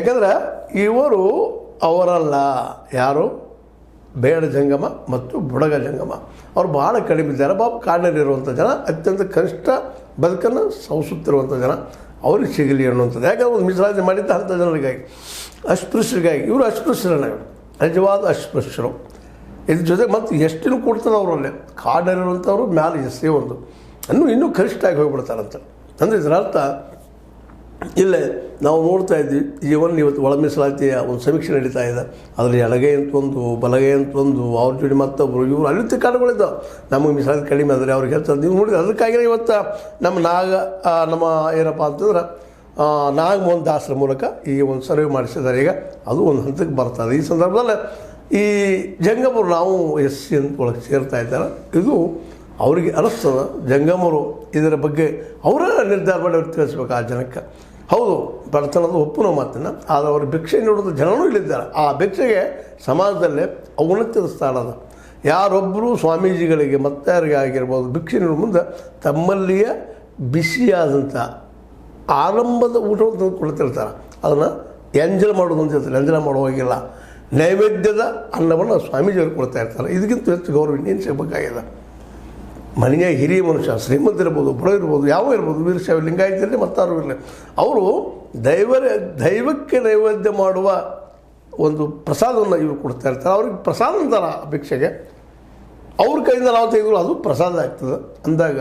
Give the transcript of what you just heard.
ಯಾಕೆಂದ್ರೆ ಇವರು ಅವರಲ್ಲ, ಯಾರು ಬೇಡ ಜಂಗಮ ಮತ್ತು ಬುಡಗ ಜಂಗಮ ಅವ್ರು ಭಾಳ ಕಡಿಮೆ ಇದ್ದಾರೆ. ಕಾಡಿನಲ್ಲಿರುವಂಥ ಜನ, ಅತ್ಯಂತ ಕನಿಷ್ಠ ಬದುಕನ್ನು ಸವಿಸುತ್ತಿರುವಂಥ ಜನ, ಅವ್ರಿಗೆ ಸಿಗಲಿ ಅನ್ನುವಂಥದ್ದು. ಯಾಕಂದ್ರೆ ಒಂದು ಮೀಸಲಾತಿ ಮಾಡಿದ್ದ ಅಂಥ ಜನರಿಗಾಗಿ, ಅಸ್ಪೃಶ್ಯರಿಗಾಗಿ. ಇವರು ಅಸ್ಪೃಶ್ಯರನ್ನ, ನಿಜವಾದ ಅಸ್ಪೃಶ್ಯರು. ಇದ್ರ ಜೊತೆ ಮತ್ತು ಎಷ್ಟಿನೂ ಕೊಡ್ತಾರೆ ಅವರಲ್ಲಿ. ಕಾಡಿನಲ್ಲಿರುವಂಥವ್ರು ಮ್ಯಾಲೆ ಎಷ್ಟೇ ಒಂದು ಇನ್ನೂ ಕನಿಷ್ಠ ಆಗಿ ಹೋಗಿಬಿಡ್ತಾರಂತ. ಅಂದರೆ ಇದರ ಅರ್ಥ ಇಲ್ಲೇ ನಾವು ನೋಡ್ತಾ ಇದ್ವಿ. ಇವತ್ತು ಒಳ ಮೀಸಲಾತಿಯ ಒಂದು ಸಮೀಕ್ಷೆ ನಡೀತಾ ಇದೆ. ಅದರಲ್ಲಿ ಎಡಗೈ ಅಂತ ಒಂದು, ಬಲಗೈ ಅಂತ ಒಂದು, ಅವ್ರ ಜೋಡಿ ಮತ್ತೊಬ್ಬರು, ಇವರು ಅಲ್ಲಿತ್ತು ಕಾಡುಗಳಿದ್ದಾವೆ. ನಮಗೆ ಮೀಸಲಾತಿ ಕಡಿಮೆ ಆದರೆ ಅವ್ರಿಗೆ ಹೆಚ್ಚು ನೀವು ನೋಡಿದ್ರೆ. ಅದಕ್ಕಾಗಿಯೇ ಇವತ್ತು ನಮ್ಮ ಏನಪ್ಪ ಅಂತಂದ್ರೆ ನಾಗಮೋಹನ್ ದಾಸರ ಮೂಲಕ ಈ ಒಂದು ಸರ್ವೆ ಮಾಡಿಸಿದ್ದಾರೆ. ಈಗ ಅದು ಒಂದು ಹಂತಕ್ಕೆ ಬರ್ತದೆ. ಈ ಸಂದರ್ಭದಲ್ಲಿ ಈ ಜಂಗಮರು ನಾವು SC ಅಂತ ಒಳಗೆ ಸೇರ್ತಾ ಇದ್ದಾರೆ. ಇದು ಅವರಿಗೆ ಅನಿಸ್ತದೆ. ಜಂಗಮರು ಇದರ ಬಗ್ಗೆ ಅವರ ನಿರ್ಧಾರ ಮಾಡಿ ಅವ್ರು ತಿಳಿಸ್ಬೇಕು ಆ ಜನಕ್ಕೆ. ಹೌದು, ಬಡತನದ ಒಪ್ಪುವ ಮಾತನ್ನು, ಆದರೆ ಅವರು ಭಿಕ್ಷೆ ನೀಡೋದು ಜನನೂ ಇಲ್ಲಿದ್ದಾರೆ. ಆ ಭಿಕ್ಷೆಗೆ ಸಮಾಜದಲ್ಲೇ ಔನ್ನತ್ಯದ ಸ್ಥಾನ ಅದ. ಯಾರೊಬ್ಬರು ಸ್ವಾಮೀಜಿಗಳಿಗೆ ಮತ್ತಾರಿಗೆ ಆಗಿರ್ಬೋದು ಭಿಕ್ಷೆ ನೀಡೋ ಮುಂದೆ ತಮ್ಮಲ್ಲಿಯೇ ಬಿಸಿಯಾದಂಥ ಆರಂಭದ ಊಟವನ್ನು ತಂದುಕೊಳ್ತಿರ್ತಾರೆ. ಅದನ್ನು ಎಂಜಲ್ ಮಾಡೋದು ಅಂತ ಹೇಳ್ತಾರೆ. ಎಂಜಲ ಮಾಡುವಾಗಿಲ್ಲ, ನೈವೇದ್ಯದ ಅನ್ನವನ್ನು ಸ್ವಾಮೀಜಿಯವರು ಕೊಡ್ತಾ ಇರ್ತಾರೆ. ಇದಕ್ಕಿಂತ ಹೆಚ್ಚು ಗೌರವ ಇನ್ನೇನು ಸಿಗಬೇಕಾಗಿದೆ. ಮನೆಯ ಹಿರಿಯ ಮನುಷ್ಯ, ಶ್ರೀಮಂತ ಇರ್ಬೋದು, ಬಡ ಇರ್ಬೋದು, ಯಾವ ಇರ್ಬೋದು, ವೀರಶೈವ ಲಿಂಗಾಯತ ಇರಲಿ ಮತ್ತಾರು ಇರಲಿ, ಅವರು ದೈವಕ್ಕೆ ನೈವೇದ್ಯ ಮಾಡುವ ಒಂದು ಪ್ರಸಾದವನ್ನು ಇವರು ಕೊಡ್ತಾ ಇರ್ತಾರೆ. ಅವ್ರಿಗೆ ಪ್ರಸಾದ ಅಂತಾರೆ. ಭಿಕ್ಷೆಗೆ ಅವ್ರ ಕೈಯಿಂದ ನಾವು ತೆಗೆದು ಅದು ಪ್ರಸಾದ ಆಗ್ತದೆ ಅಂದಾಗ